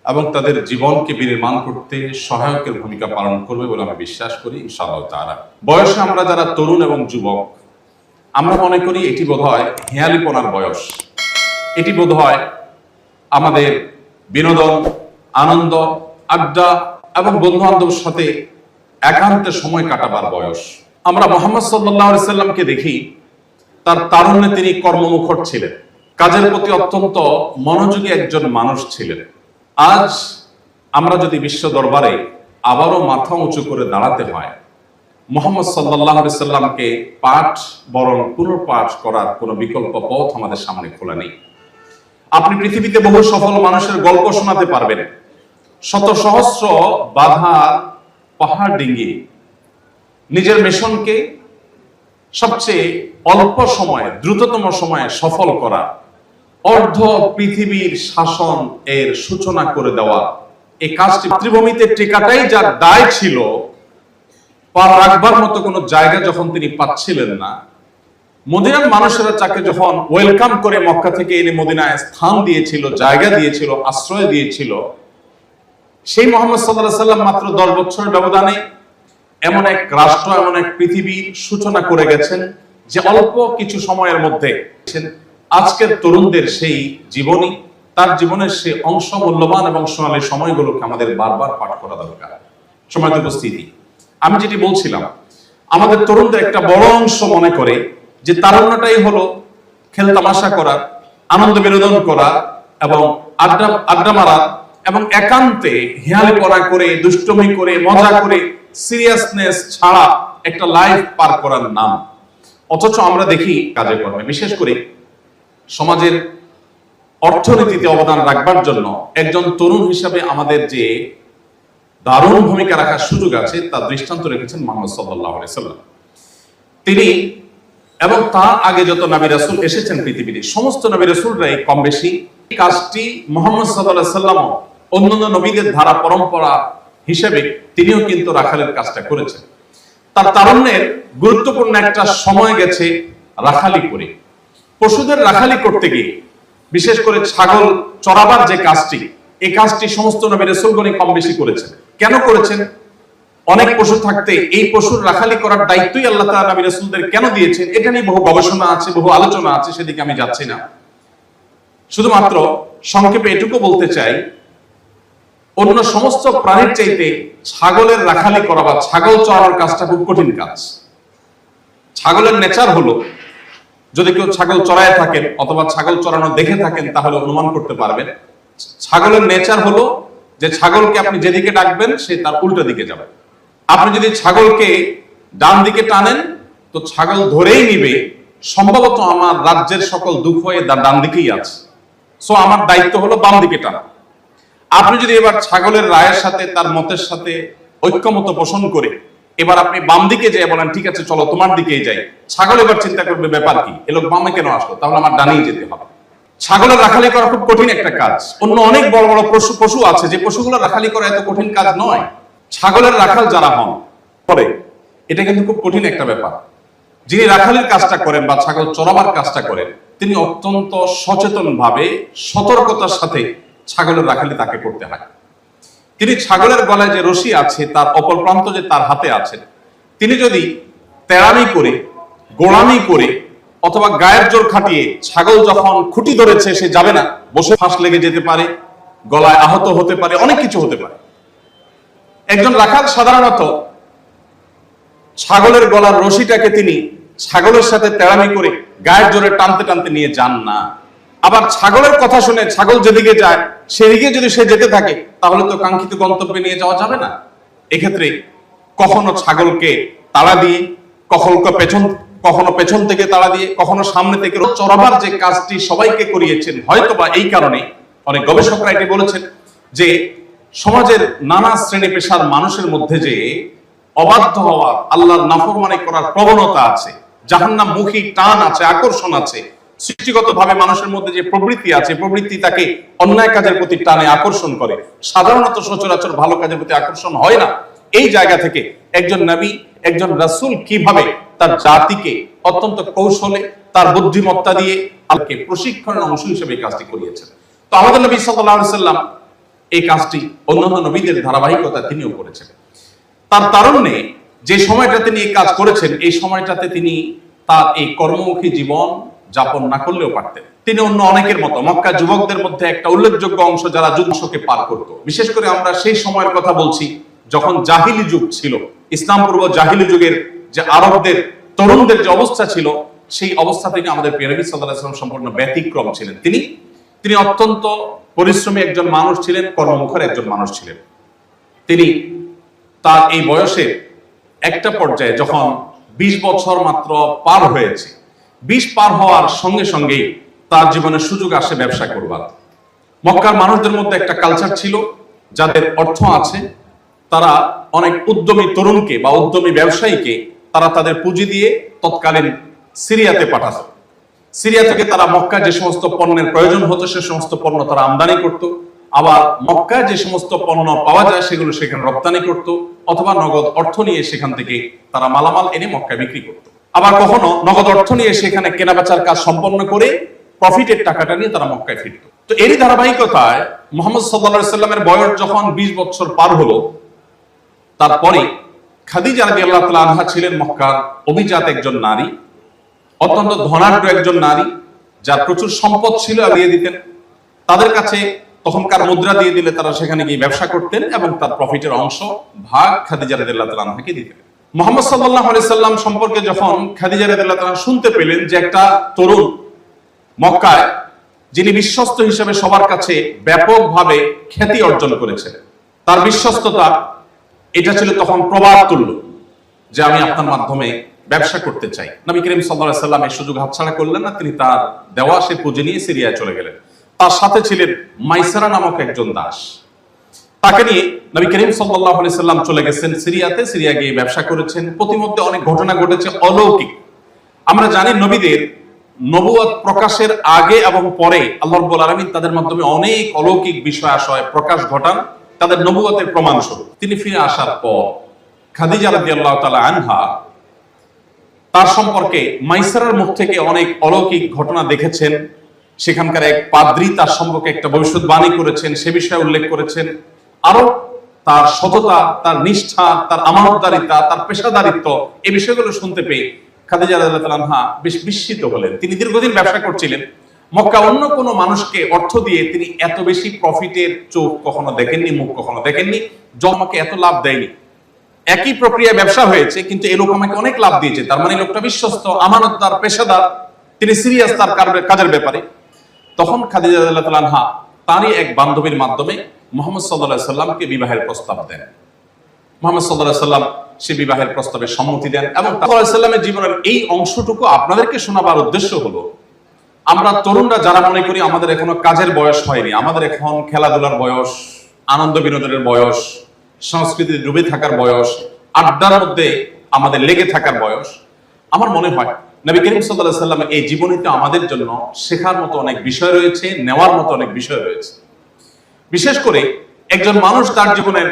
এবং তাদের জীবনকে বিনির্মাণ করতে সহায়কের ভূমিকা পালন করবে বলে আমি বিশ্বাস করি ইনশাআল্লাহ তাআলা। বয়সে আমরা যারা তরুণ এবং যুবক, আমরা মনে করি এটি বোধহয় হেয়ালিপনার বয়স, এটি বোধহয় আমাদের বিনোদন, আনন্দ, আড্ডা এবং বন্ধু বান্ধবের সাথে একান্তে সময় কাটাবার বয়স। আমরা মুহাম্মদ সাল্লাল্লাহু আলাইহি সাল্লামকে দেখি, তার তারুণ্যে তিনি কর্মমুখর ছিলেন, কাজের প্রতি অত্যন্ত মনোযোগী একজন মানুষ ছিলেন। আজ আমরা যদি বিশ্ব দরবারে আবারও মাথা উঁচু করে দাঁড়াতে হয়, মুহাম্মদ সাল্লাল্লাহু আলাইহি সাল্লামকে পাঠ বরং পুনর্পাঠ করার কোনো বিকল্প পথ আমাদের সামনে খোলা নেই। আপনি পৃথিবীতে বহু সফল মানুষের গল্প শোনাতে পারবেন, শত সহস্র বাধার পাহাড় ডিঙ্গিয়ে নিজের মিশনকে সবচেয়ে অল্প সময়ে, দ্রুততম সময়ে সফল করা, অর্ধ পৃথিবীর শাসন এর সূচনা করে দেওয়া, এই কাজটি মাতৃভূমিতে টেকাটাই যার দায় ছিল, পা রাখবার মতো কোনো জায়গা যখন তিনি পাচ্ছিলেন না, মদিনার মানুষেরা তাকে যখন ওয়েলকাম করে মক্কা থেকে এনে মদিনায় স্থান দিয়েছিল, জায়গা দিয়েছিল, আশ্রয় দিয়েছিল, সেই মুহাম্মদ সাল্লাল্লাহু আলাইহি সাল্লাম মাত্র 10 বছরের ব্যবধানে এমন এক রাষ্ট্র, এমন এক পৃথিবীর সূচনা করে গেছেন যে অল্প কিছু সময়ের মধ্যে আজকের তরুণদের সেই জীবনী, তার জীবনের সেই অংশ, মূল্যবান এবং সোনালী সময়গুলোকে আমাদের বারবার পাঠ করা দরকার। সময় উপস্থিতি, আমি যেটি বলছিলাম, আমাদের তরুণদের একটা বড় অংশ মনে করে যে তারুণ্যটাই হলো খেলতামাশা করা, আনন্দ বিনোদন করা এবং আড্ডা মারা এবং একান্তে হেয়ালিপনা করে, দুষ্টমি করে, মজা করে, সিরিয়াসনেস ছাড়া একটা লাইফ পার করার নাম। অথচ আমরা দেখি কাজে কর্মে, বিশেষ করে সমাজের অর্থনীতিতে অবদান রাখবার জন্য একজন তরুণ হিসাবে আমাদের যে দারুণ ভূমিকা রাখার সুযোগ আছে, তার দৃষ্টান্ত রেখেছেন মুহাম্মদ সাল্লাল্লাহু আলাইহি সাল্লাম। তিনি এবং তার আগে যত নবী রাসূল এসেছেন পৃথিবীতে, সমস্ত নবী রাসূলরাই কম বেশি এই কাজটি মুহাম্মদ সাল্লাল্লাহু আলাইহি সাল্লাম অন্যান্য নবীদের ধারা পরম্পরা হিসেবে তিনিও কিন্তু রাখালের কাজটা করেছেন। তার তারুণ্যের গুরুত্বপূর্ণ একটা সময় গেছে রাখালি করে, পশুদের রাখালি করতে গিয়ে, বিশেষ করে ছাগল চড়াবার যে কাজটি, এই কাজটি সমস্ত নবী রাসূলগণই কম বেশি করেছেন। কেন করেছেন? অনেক পশু থাকতে এই পশুর রাখালি করার দায়িত্বই আল্লাহ তাআলা নবী রাসূলদের কেন দিয়েছেন, এটা নিয়ে বহু গবেষণা আছে, বহু আলোচনা আছে, সেদিকে আমি যাচ্ছি না। শুধুমাত্র সংক্ষেপে এটুকু বলতে চাই, অন্য সমস্ত প্রাণীর চাইতে ছাগলের রাখালি করা বা ছাগল চড়ানোর কাজটা খুব কঠিন কাজ। ছাগলের নেচার হলো, যদি কেউ ছাগল চড়ায় থাকেন অথবা ছাগল চড়ানো দেখে থাকেন তাহলে অনুমান করতে পারবেন, ছাগলের নেচার হলো যে ছাগলকে আপনি যেদিকে ডাকবেন সে তার উল্টো দিকে যাবে। আপনি যদি ছাগলকে ডান দিকে টানেন তো ছাগল ধরেই নিবে সম্ভবত আমার রাজ্যের সকল দুঃখ হয়ে ডান দিকেই আছে, সো আমার দায়িত্ব হলো বাম দিকে টানা। আপনি যদি এবার ছাগলের রায়ের সাথে, তার মতের সাথে ঐক্যমত পোষণ করে এবার আপনি বাম দিকে যেয়ে বলেন ঠিক আছে চলো তোমার দিকেই যাই, ছাগল এবার চিন্তা করবে ব্যাপার কি, এ লোক বামে কেন আসলো, তাহলে আমার ডানেই যেতে হবে। ছাগলের রাখালি করা খুব কঠিন একটা কাজ। অন্য অনেক বড় বড় পশু আছে যে পশুগুলো রাখালি করা এত কঠিন কাজ নয়। ছাগলের রাখাল যারা হন করে, এটা কিন্তু খুব কঠিন একটা ব্যাপার। যিনি রাখালির কাজটা করেন বা ছাগল চড়াবার কাজটা করেন, তিনি অত্যন্ত সচেতন ভাবে, সতর্কতার সাথে ছাগলের রাখালি তাকে করতে হয়। তিনি ছাগলের গলায় যে রশি আছে তার অপর প্রান্ত যে তার হাতে আছে, তিনি যদি তেড়ামি করে, গোড়ামি করে অথবা গায়ের জোর খাটিয়ে ছাগল যখন খুঁটি ধরেছে সে যাবে না, বসে ফাঁস লেগে যেতে পারে, গলায় আহত হতে পারে, অনেক কিছু হতে পারে। একজন রাখাল সাধারণত ছাগলের গলার রশিটাকে তিনি ছাগলের সাথে তেড়ামি করে গায়ের জোরে টানতে টানতে নিয়ে যান না। আবার ছাগলের কথা শুনে ছাগল যেদিকে যায় সেদিকে যদি সে যেতে থাকে তাহলে তো কাঙ্ক্ষিত গন্তব্যে নিয়ে যাওয়া যাবে না। এক্ষেত্রে কখনো ছাগলকে তাড়া দিয়ে, কখনো পেছন থেকে তাড়া দিয়ে, কখনো সামনে থেকে চড়াবার যে কাজটি সবাইকে করিয়েছেন, হয়তোবা এই কারণে অনেক গবেষকরা এটি বলেছেন যে সমাজের নানা শ্রেণী পেশার মানুষের মধ্যে যে অবাধ্য হওয়া, আল্লাহর নাফরমানি করার প্রবণতা আছে, জাহান্নামমুখী টান আছে, আকর্ষণ আছে, সৃষ্টিগতভাবে মানুষের মধ্যে যে প্রবৃত্তি আছে, প্রবৃত্তি তাকে অন্যায় কাজের প্রতি টানে আকর্ষণ করে। সাধারণত সচরাচর ভালো কাজের প্রতি আকর্ষণ হয় না। এই জায়গা থেকে একজন নবী, একজন রাসূল কিভাবে তার জাতিকে অত্যন্ত কৌশলে, তার বুদ্ধিমত্তা দিয়ে আল্লাহকে প্রশিক্ষণের অংশ হিসেবে কাজটি করিয়েছেন। তো আমাদের নবী সাল্লাল্লাহু আলাইহি সাল্লাম এই কাজটি অন্যান্য নবীদের ধারাবাহিকতা তিনিও করেছেন। তার তারুণ্যে যে সময়টা তিনি এই কাজ করেছেন, এই সময়টাতে তিনি তার এই কর্মমুখী জীবন যাপন না করলেও পারতেন। তিনি অন্য অনেকের মতো মক্কা যুবকদের মধ্যে একটা উল্লেখযোগ্য অংশ যারা যুদ্ধকে পার করত। বিশেষ করে আমরা সেই সময়ের কথা বলছি যখন জাহিলি যুগ ছিল, ইসলাম পূর্ব জাহিলি যুগের যে আরবদের তরুণদের যে অবস্থা ছিল, সেই অবস্থা থেকে আমাদের প্রিয় নবী সাল্লাল্লাহু আলাইহি ওয়াসাল্লাম সম্পূর্ণ ব্যতিক্রম ছিলেন। তিনি অত্যন্ত পরিশ্রমী একজন মানুষ ছিলেন, কর্মমুখর একজন মানুষ ছিলেন। তিনি তার এই বয়সে একটা পর্যায়ে যখন 20 বছর মাত্র পার হয়েছে, 20 পার হওয়ার সঙ্গে সঙ্গে তার জীবনে সুযোগ আসে ব্যবসা করবার। মক্কার মানুষদের মধ্যে একটা কালচার ছিল, যাদের অর্থ আছে তারা অনেক উদ্যমী তরুণকে বা উদ্যমী ব্যবসায়ীকে তারা তাদের পুঁজি দিয়ে তৎকালীন সিরিয়াতে পাঠাত। সিরিয়া থেকে তারা মক্কায় যে সমস্ত পণ্যের প্রয়োজন হতো সে সমস্ত পণ্য তারা আমদানি করত, আবার মক্কায় যে সমস্ত পণ্য পাওয়া যায় সেগুলো সেখানে রপ্তানি করত, অথবা নগদ অর্থ নিয়ে সেখান থেকে তারা মালামাল এনে মক্কায় বিক্রি করত। আবার কখনো নগদ অর্থ নিয়ে সেখানে কেনাবেচার কাজ সম্পন্ন করে প্রফিটের টাকাটা নিয়ে তারা মক্কায় ফিরত। তো এরই ধারাবাহিকতায় মুহাম্মদ সাল্লাল্লাহু আলাইহি সাল্লামের বয়স যখন 20 বছর পার হলো, তারপরে খাদিজা রাদিয়াল্লাহু তাআলা আনহা ছিলেন মক্কার অভিজাত একজন নারী, অত্যন্ত ধনাঢ্য একজন নারী, যার প্রচুর সম্পদ ছিল, দিয়ে দিতেন তাদের কাছে। তখনকার মুদ্রা দিয়ে দিলে তারা সেখানে গিয়ে ব্যবসা করতেন এবং তার প্রফিটের অংশ ভাগ খাদিজা রাদিয়াল্লাহু তাআলা আনহাকে দিতেন। মুহাম্মদ সাল্লাল্লাহু আলাইহি সাল্লাম সম্পর্কে যখন খাদিজা রাদিয়াল্লাহু তাআলা শুনতে পেলেন যে একটা তরুণ মক্কায়, যিনি বিশ্বস্ত হিসেবে সবার কাছে ব্যাপকভাবে খ্যাতি অর্জন করেছেন, তার বিশ্বস্ততা এটা ছিল তখন প্রবাদ তুল্য যে আমি আপনার মাধ্যমে ব্যবসা করতে চাই। নবী করিম সাল্লাল্লাহু আলাইহি সাল্লাম এই সুযোগ হাতছাড়া করলেন না। তিনি তার দেওয়া সে পুঁজি নিয়ে সিরিয়ায় চলে গেলেন। তার সাথে ছিলেন মাইসারা নামক একজন দাস। তাকে নিয়ে নবী করিম সাল্লাল্লাহু আলাইহি সাল্লাম চলে গেছেন সিরিয়াতে। সিরিয়া গিয়ে ব্যবসা করেছেন। প্রতিমধ্যে অনেক ঘটনা ঘটেছে অলৌকিক। আমরা জানি নবীদের নবুয়ত প্রকাশের আগে এবং পরে আল্লাহ রাব্বুল আলামিন তাদের মাধ্যমে অনেক অলৌকিক বিষয় আশয় প্রকাশ ঘটান তাদের নবুয়তের প্রমাণ স্বরূপ। তিনি ফিরে আসার পর খাদিজা রাদিয়াল্লাহু তাআলা আনহা তার সম্পর্কে মাইসারার মুখ থেকে অনেক অলৌকিক ঘটনা দেখেছেন। সেখানকার এক পাদ্রী তার সম্পর্কে একটা ভবিষ্যৎবাণী করেছেন, সে বিষয়ে উল্লেখ করেছেন। আরো তার সততা, তার নিষ্ঠা, তার আমানতদারিতা, তার পেশাদারিত্ব, এই বিষয়গুলো শুনতে পেয়ে খাদিজা রাদিয়াল্লাহু তাআলা আনহা বেশ বিস্মিত হলেন। তিনি দীর্ঘদিন ব্যবসা করছিলেন মক্কা, অন্য কোনো মানুষকে অর্থ দিয়ে তিনি এত বেশি প্রফিটের চোখ কখনো দেখেননি, মুখ কখনো দেখেননি। জমাকে এত লাভ দেয়নি। একই প্রক্রিয়া ব্যবসা হয়েছে, কিন্তু এই লোক আমাকে অনেক লাভ দিয়েছে। তার মানে লোকটা বিশ্বস্ত, আমানতদার, পেশাদার, তিনি সিরিয়াস তার কাজের ব্যাপারে। তখন খাদিজা রাদিয়াল্লাহু তাআলা আনহা তারই এক বান্ধবীর মাধ্যমে মুহাম্মদ সাল্লাল্লাহু আলাইহি সাল্লামকে বিবাহের প্রস্তাব দেন। মুহাম্মদ সাল্লাল্লাহু আলাইহি সাল্লাম সে বিবাহের প্রস্তাবে সম্মতি দেন। এবং সাল্লাল্লাহু আলাইহি সাল্লামের জীবনের এই অংশটুকু আপনাদেরকে শোনাবার উদ্দেশ্য হলো, আমরা তরুণরা যারা মনে করি আমাদের এখনো কাজের বয়স হয়নি, আমাদের এখন খেলাধুলার বয়স, আনন্দ বিনোদনের বয়স, সংস্কৃতিতে ডুবে থাকার বয়স, আড্ডার মধ্যে আমাদের লেগে থাকার বয়স, আমার মনে হয় নবী করিম সাল্লাল্লাহু আলাইহি সাল্লামের এই জীবনীতে আমাদের জন্য শেখার মতো অনেক বিষয় রয়েছে, নেওয়ার মতো অনেক বিষয় রয়েছে। বিশেষ করে একজন মানুষ তার জীবনের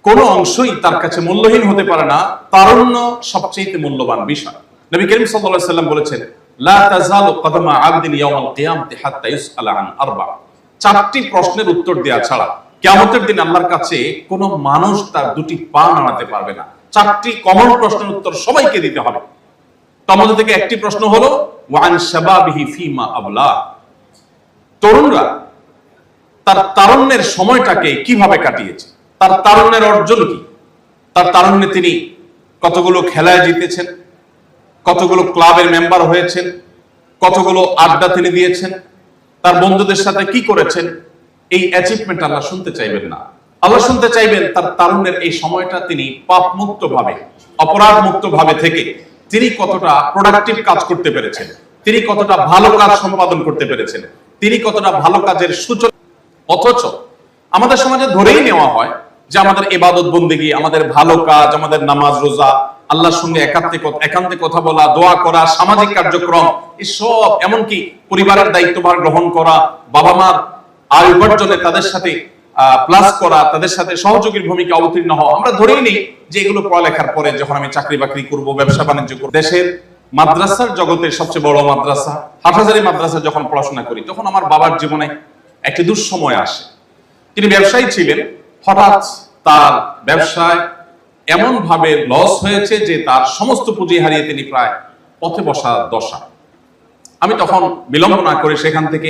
কোনো অংশই তার কাছে মূল্যহীন হতে পারে না, তারুণ্য সবচেয়ে মূল্যবান বিষয়। নবী করিম সাল্লাল্লাহু আলাইহি সাল্লাম বলেছেন, লা তাযালু কদমা আবদিন ইয়াওমাল কিয়ামতি হাত্তা ইউসআলা আন আরবা। 4টি প্রশ্নের উত্তর দেওয়া ছাড়া কিয়ামতের দিন আল্লাহর কাছে কোনো মানুষ তার 2টি পা নাড়াতে পারবে না। 4টি কমন প্রশ্নের উত্তর সবাইকে দিতে হবে। তার মধ্যে থেকে একটি প্রশ্ন হলো ওয়ান শাবাবিহি ফিমা আবলা। তরুণরা তার তারুণ্যের সময়টাকে কিভাবে কাটিয়েছে, তার তারুণ্যের অর্জন কি, তার তারুণ্যে তিনি কতগুলো খেলায় জিতেছেন, কতগুলো ক্লাবের মেম্বার হয়েছেন, কতগুলো আড্ডা তিনি দিয়েছেন, তার বন্ধুদের সাথে কি করেছেন। এই অ্যাচিভমেন্ট আল্লাহ শুনতে চাইবেন না। আল্লাহ শুনতে চাইবেন তার তারুণ্যের এই সময়টা তিনি পাপ মুক্ত ভাবে, অপরাধ মুক্ত ভাবে থেকে তিনি কতটা প্রোডাক্টিভ কাজ করতে পেরেছেন, তিনি কতটা ভালো কাজ সম্পাদন করতে পেরেছেন, তিনি কতটা ভালো কাজের সূচনা। অথচ আমাদের সমাজে ধরেই নেওয়া হয় যে আমাদের ইবাদত বন্দেগী, আমাদের ভালো কাজ, আমাদের নামাজ রোজা, আল্লাহর সঙ্গে একান্তে কথা বলা, দোয়া করা, সামাজিক কার্যক্রম, এসব, এমনকি পরিবারের দায়িত্বভার গ্রহণ করা, বাবা মার আয় উপার্জনে তাদের সাথে প্লাস করা, তাদের সাথে সহযোগীর ভূমিকা অবতীর্ণ হওয়া, আমরা ধরেই নিই যে এগুলো পড়ালেখার পরে যখন আমি চাকরি বাকরি করব, ব্যবসা বাণিজ্য করব। দেশের মাদ্রাসার জগতের সবচেয়ে বড় মাদ্রাসা হাটহাজারী মাদ্রাসা যখন পড়াশোনা করি, তখন আমার বাবার জীবনে একটি দুঃসময় আসে। তিনি ব্যবসায়ী ছিলেন, হঠাৎ তার ব্যবসায় এমন ভাবে লস হয়েছে যে তার সমস্ত পুঁজি হারিয়ে তিনি প্রায় পথে বসা দশা। আমি তখন বিলম্ব না করে সেখান থেকে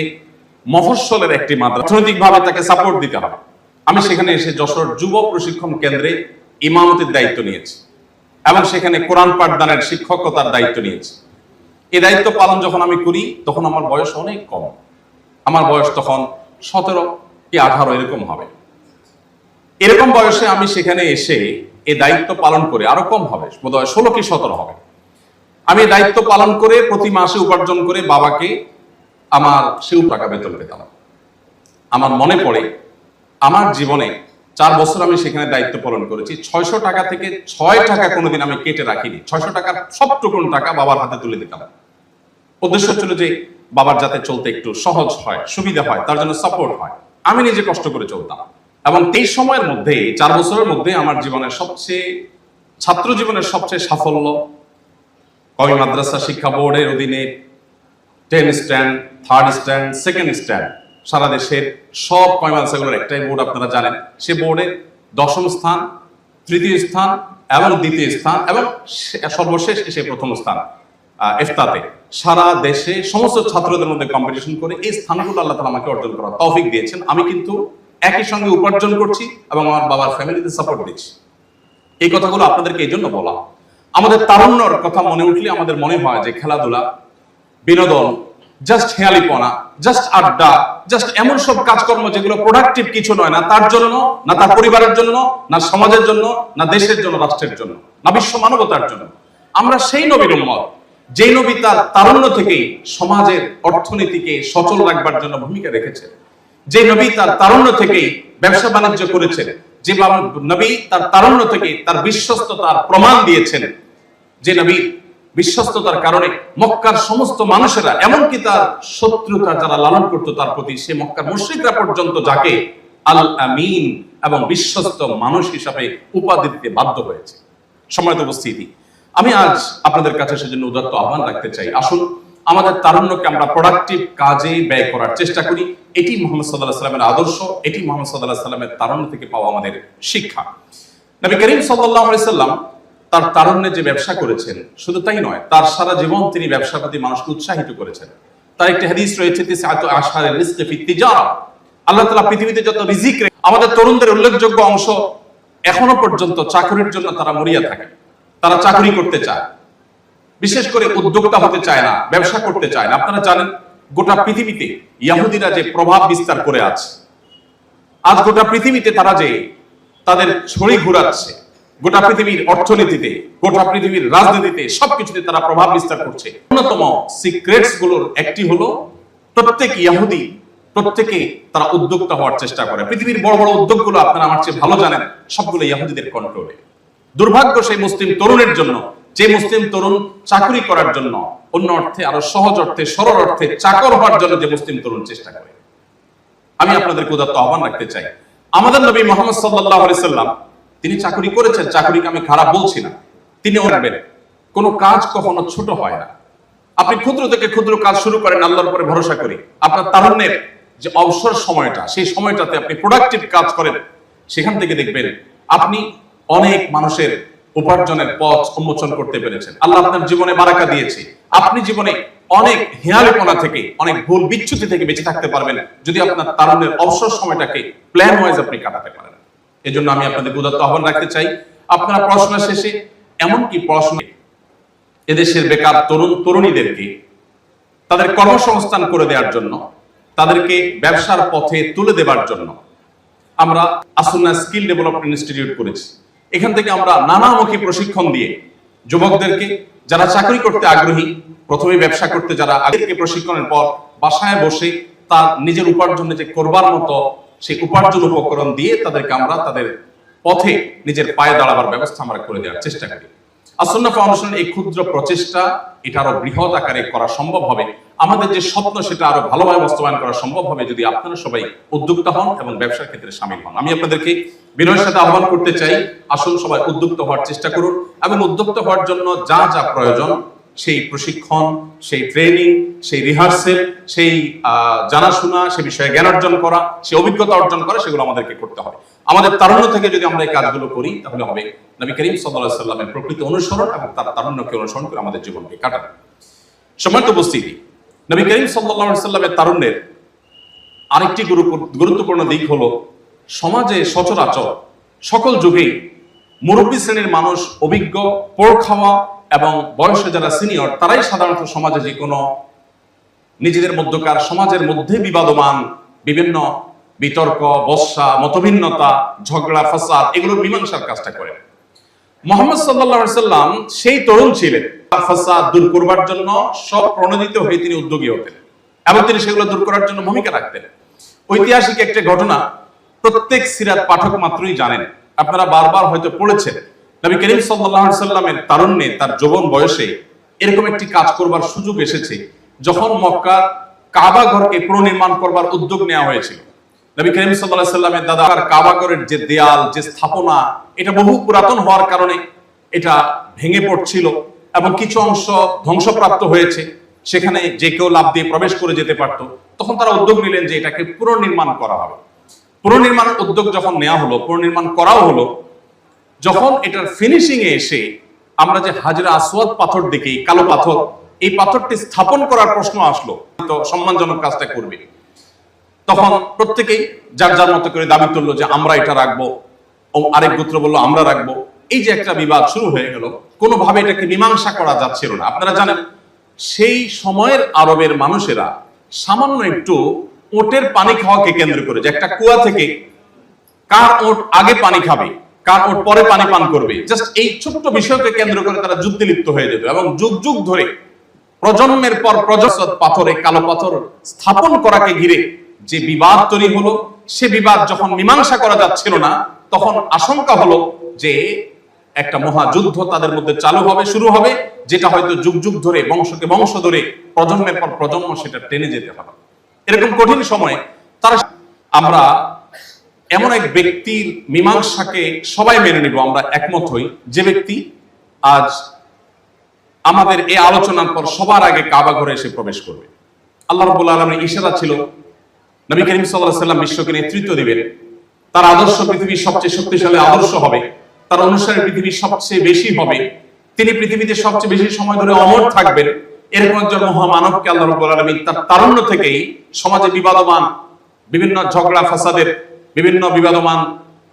মফস্বলের একটি মাদ্রাসা, অর্থনৈতিকভাবে তাকে সাপোর্ট দিতে হবে, আমি সেখানে এসে যশোর যুব প্রশিক্ষণ কেন্দ্রে ইমামতির দায়িত্ব নিয়েছি এবং সেখানে কোরআন পাঠদানের শিক্ষকতার দায়িত্ব নিয়েছি। এই দায়িত্ব পালন যখন আমি করি তখন আমার বয়স অনেক কম, আমার বয়স তখন 17 কি 18 এরকম হবে। এরকম বয়সে আমি সেখানে এসে এই দায়িত্ব পালন করে, আরো কম হবে বোধহয় 16 কি 17 হবে, আমি দায়িত্ব পালন করে প্রতি মাসে উপার্জন করে বাবাকে আমার সেও টাকা বেতন পেতাম। আমার মনে পড়ে আমার জীবনে 4 বছর আমি সেখানে দায়িত্ব পালন করেছি, 600 টাকা থেকে 6 টাকা কোনোদিন আমি কেটে রাখিনি। 600 টাকার সবটুকু টাকা বাবার হাতে তুলে দিতাম। উদ্দেশ্য ছিল যে বাবার যাতে চলতে একটু সহজ হয়, সুবিধা হয়, তার জন্য সাপোর্ট হয়। আমি নিজে কষ্ট করে চলতাম এবং এই সময়ের মধ্যে 4 বছরের মধ্যে আমার জীবনের সবচেয়ে, ছাত্র জীবনের সবচেয়ে সাফল্য, কওমি মাদ্রাসা শিক্ষা বোর্ডের অধীনে 10 stand, 3rd stand, 2nd stand, সারা দেশের সব কওমি মাদ্রাসাগুলোর একটাই বোর্ড আপনারা জানেন, সে বোর্ডে 10ম স্থান, 3য় স্থান এবং 2য় স্থান এবং সর্বশেষ এসে 1ম স্থান ইফতাতে। সারা দেশে সমস্ত ছাত্রদের মধ্যে কম্পিটিশন করে এই স্থানগুলো আল্লাহ তাআলা আমাকে অর্জন করার তৌফিক দিয়েছেন। আমি কিন্তু একই সঙ্গে উপার্জন করছি এবং আমার বাবার ফ্যামিলিতে সাপোর্ট দিচ্ছি। এই কথাগুলো আপনাদেরকে এই জন্য বলা, আমাদের তারুণ্যর কথা মনে উঠলে আমাদের মনে হয় যে খেলাধুলা, বিনোদন, জাস্ট হেয়ালিপনা, জাস্ট আড্ডা, জাস্ট এমন সব কাজকর্ম যেগুলো প্রোডাক্টিভ কিছু নয়, না তার জন্য, না তার পরিবারের জন্য, না সমাজের জন্য, না দেশের জন্য, রাষ্ট্রের জন্য, না বিশ্ব মানবতার জন্য। আমরা সেই নবীর উম্মত যে নবী তার তারুণ্য থেকেই সমাজের অর্থনীতিকে সচল রাখবার জন্য ভূমিকা রেখেছে, যে নবী তার তারুণ্য থেকেই ব্যবসা বাণিজ্য করেছেন, যে নবী তার তারুণ্য থেকে তার বিশ্বস্ততার প্রমাণ দিয়েছেন, যে নবী বিশ্বস্ততার কারণে মক্কার সমস্ত মানুষেরা, এমনকি তার শত্রুতা যারা লালন করত তার প্রতি, সে মক্কার মুশরিকরা পর্যন্ত যাকে আল আমিন এবং বিশ্বস্ত মানুষ হিসাবে উপাধি দিতে বাধ্য হয়েছে। সম্মানিত উপস্থিতি, আমি আজ আপনাদের কাছে সেজন্য উদাত্ত আহ্বান রাখতে চাই, আসুন আমাদের তারুণ্যকে আমরা প্রোডাক্টিভ কাজে ব্যয় করার চেষ্টা করি। এটি মুহাম্মদ সাল্লাল্লাহু আলাইহি ওয়াসাল্লামের আদর্শ, এটি মুহাম্মদ সাল্লাল্লাহু আলাইহি ওয়াসাল্লামের তারুণ্য থেকে পাওয়া আমাদের শিক্ষা। নবী করিম সাল্লাল্লাহু আলাইহি ওয়াসাল্লাম তার তারুণ্যে যে ব্যবসা করেছেন, শুধু তাই নয়, তার সারা জীবন তিনি ব্যবসার প্রতি মানুষকে উৎসাহিত করেছেন। তার একটি হাদিস রয়েছে, তিসআতু আশহারির রিজকি ফি তিজারা, আল্লাহ তাআলা পৃথিবীতে যত রিজিক, আমাদের তরুণদের উল্লেখযোগ্য অংশ এখনো পর্যন্ত চাকরির জন্য তারা মরিয়া থাকে, তারা চাকরি করতে চায়, বিশেষ করে উদ্যোক্তা হতে চায় না, ব্যবসা করতে চায় না। আপনারা জানেন গোটা পৃথিবীতে ইহুদিরা যে প্রভাব বিস্তার করে আছে, আজ গোটা পৃথিবীতে তারা যে তাদের ছড়ি ঘুরাচ্ছে, গোটা পৃথিবীর অর্থনীতিতে, গোটা পৃথিবীর রাজনীতিতে, সবকিছুতে তারা প্রভাব বিস্তার করছে। অন্যতম সিক্রেটস গুলোর একটি হলো প্রত্যেক ইহুদি, প্রত্যেকে তারা উদ্যোক্তা হওয়ার চেষ্টা করে। পৃথিবীর বড় বড় উদ্যোগগুলো আপনারা আমার চেয়ে ভালো জানেন, সবগুলো ইহুদিদের কন্ট্রোলে। দুর্ভাগ্য সেই মুসলিম তরুণের জন্য, যে মুসলিম তরুণ চাকরি করার জন্য, অন্য অর্থে আরো সহজ অর্থে, সরল অর্থে চাকর হওয়ার জন্য যে মুসলিম তরুণ চেষ্টা করে। আমি আপনাদেরকে উদাত্ত আহ্বান রাখতে চাই, আমাদের নবী মুহাম্মদ সাল্লাল্লাহু আলাইহি সাল্লাম তিনি চাকরি করেছেন, চাকরিকে আমি খারাপ বলছি না, তিনি রাখবেন কোনো কাজ কখনো ছোট হয় না। আপনি ক্ষুদ্র থেকে ক্ষুদ্র কাজ শুরু করেন, আল্লাহর উপরে ভরসা করি, আপনার তারুণ্যের যে অবসর সময়টা, সেই সময়টাতে আপনি প্রোডাক্টিভ কাজ করেন, সেখান থেকে দেখবেন আপনি অনেক মানুষের উপার্জনের পথ উন্মোচন করতে পেরেছেন। আল্লাহ আপনার জীবনে বারাকা দিয়েছে, আপনি জীবনে অনেক হেয়ালিপনা থেকে, অনেক ভুল বিচ্যুতি থেকে বেঁচে থাকতে পারবেন যদি আপনার তারুণ্যের অবসর সময়টাকে প্ল্যান ওয়াইজ আপনি কাটাতে পারেন। এজন্য আমি আপনাদের উদাত্ত আহ্বান রাখতে চাই, আপনারা পড়াশোনা শেষে, এমনকি পড়াশোনা এদেশের বেকার তরুণ তরুণীদেরকে তাদের কর্মসংস্থান করে দেওয়ার জন্য, তাদেরকে ব্যবসার পথে তুলে দেবার জন্য আমরা আসুন্নাহ স্কিল ডেভেলপমেন্ট ইনস্টিটিউট করেছি। এখান থেকে আমরা নানামুখী প্রশিক্ষণ দিয়ে যুবকদেরকে, যারা চাকরি করতে আগ্রহী, প্রথমে ব্যবসা করতে যারা আগ্রহী, প্রশিক্ষণের পর বাসায় বসে তার নিজের উপার্জনে যে করবার মতো সেই উপার্জন উপকরণ দিয়ে তাদেরকে আমরা তাদের পথে নিজের পায়ে দাঁড়াবার ব্যবস্থা আমরা করে দেওয়ার চেষ্টা করি। আসুন্নাহ ফাউন্ডেশনের এই ক্ষুদ্র প্রচেষ্টা, এটা আরো বৃহৎ আকারে করা সম্ভব হবে। আমাদের যে স্বপ্ন, সেটা আরো ভালোভাবে বাস্তবায়ন করা সম্ভব হবে যদি আপনারা সবাই উদ্যোক্তা হন এবং ব্যবসার ক্ষেত্রে শামিল হন। আমি আপনাদেরকে বিনয়ের সাথে আহ্বান করতে চাই, আসুন সবাই উদ্যোক্তা হওয়ার চেষ্টা করুন এবং উদ্যোক্তা হওয়ার জন্য যা যা প্রয়োজন সেই প্রশিক্ষণ, সেই ট্রেনিং, সেই রিহার্সেল, সেই জানাশোনা, সে বিষয়ে জ্ঞান অর্জন করা, সেই অভিজ্ঞতা অর্জন করা, সেগুলো আমাদেরকে করতে হবে। আমাদের তারুণ্য থেকে যদি আমরা এই কাজগুলো করি তাহলে হবে নবী করিম সাল্লাল্লাহু আলাইহি সাল্লামের প্রকৃত অনুসরণ এবং তার তারুণ্যকে অনুসরণ করে আমাদের জীবনকে কাটানো। সম্মানিত উপস্থিতি, নবী করিম সাল্লাল্লাহু আলাইহি সাল্লামের তারুণ্যের আরেকটি গুরুত্বপূর্ণ দিক হলো সমাজে সচরাচর সকল যুগেই মুরব্বী শ্রেণীর মানুষ, অভিজ্ঞ, পোড় খাওয়া এবং বয়সে যারা সিনিয়র, তারাই সাধারণত সমাজে যে কোনো নিজেদের মধ্যকার সমাজের মধ্যে বিবাদমান বিভিন্ন বিতর্ক, বর্ষা, মতভিন্নতা, ঝগড়া, ফাসাদ, এগুলোর মীমাংসার কাজটা করেন। মুহাম্মদ সাল্লাল্লাহু আলাইহি সাল্লাম সেই তরুণ ছিলেন, ফাসাদ দূর করবার জন্য সব প্রণোদিত হয়ে তিনি উদ্যোগী হতেন এবং তিনি সেগুলো দূর করার জন্য ভূমিকা রাখতেন। ঐতিহাসিক একটা ঘটনা প্রত্যেক সিরাত পাঠক মাত্রই জানেন, আপনারা বারবার হয়তো পড়েছেন। নবী করিম সাল্লাল্লাহু আলাইহি সাল্লামের তারুণ্যে, তার যৌবন বয়সে এরকম একটি কাজ করবার সুযোগ এসেছে যখন মক্কার কাবা ঘরকে পুনর্নির্মাণ করবার উদ্যোগ নেওয়া হয়েছিল। নবী করিম সাল্লাল্লাহু আলাইহি সাল্লামের দাদার কাবা ঘরের যে দেয়াল, যে স্থাপনা, এটা বহু পুরাতন হওয়ার কারণে এটা ভেঙে পড়ছিল এবং কিছু অংশ ধ্বংসপ্রাপ্ত হয়েছে। সেখানে যে কেউ লাফ দিয়ে প্রবেশ করে যেতে পারত। তখন তারা উদ্যোগ নিলেন যে এটাকে পুনর্নির্মাণ করা হবে। পুনর্নির্মাণের উদ্যোগ যখন নেওয়া হলো, পুনর্নির্মাণ করাও হলো, যখন এটার ফিনিশিং এ এসে আমরা যে হাজরা আসওয়াদ পাথর দেখি, কালো পাথর, এই পাথরটি স্থাপন করার প্রশ্ন আসলো, তো সম্মানজনক কাজটা করবে। তখন প্রত্যেকেই যার যার মতো করে দাবি তুললো যে আমরা এটা রাখবো, ও আরেক গোত্র বললো আমরা রাখবো। এই যে একটা বিবাদ শুরু হয়ে গেল, কোনোভাবে এটাকে মীমাংসা করা যাচ্ছিল না। আপনারা জানেন সেই সময়ের আরবের মানুষেরা সামান্য একটু ওটের পানি খাওয়াকে কেন্দ্র করে, যে একটা কুয়া থেকে কার ওট আগে পানি খাবে, কার ওট পরে পানি পান করবে, জাস্ট এই ছোট্ট বিষয়কে কেন্দ্র করে তারা যুদ্ধে লিপ্ত হয়ে যেত এবং যুগ যুগ ধরে প্রজন্মের পর প্রজন্ম পাথরে, কালো পাথর স্থাপন করাকে ঘিরে যে বিবাদ তৈরি হলো, সে বিবাদ যখন মীমাংসা করা যাচ্ছিল না, তখন আশঙ্কা হলো যে একটা মহাযুদ্ধ তাদের মধ্যে চালু হবে, শুরু হবে, যেটা হয়তো যুগ যুগ ধরে, বংশকে বংশ ধরে, প্রজন্মের পর প্রজন্ম সেটা টেনে যেতে হবে। এরকম কঠিন সময়ে তারা, আমরা এমন এক ব্যক্তির মীমাংসাকে সবাই মেনে নিব, আমরা একমত হই, যে ব্যক্তি আজ আমাদের এই আলোচনার পর সবার আগে কাবা ঘরে এসে প্রবেশ করবে। আল্লাহ রাব্বুল আলামিনের ইশারা ছিল নবী করিম সাল্লাল্লাহু আলাইহি সাল্লাম বিশ্বকে নেতৃত্ব দিবেন, তার আদর্শ পৃথিবীর সবচেয়ে শক্তিশালী আদর্শ হবে, তার অনুসারী পৃথিবীর সবচেয়ে বেশি হবে, তিনি পৃথিবীতে সবচেয়ে বেশি সময় ধরে অমর থাকবেন। এরকম একজন মহামানবকে আল্লাহ রাব্বুল আলামিন তার তারুণ্য থেকেই সমাজে বিবাদমান বিভিন্ন ঝগড়া ফাসাদের, বিভিন্ন বিবাদমান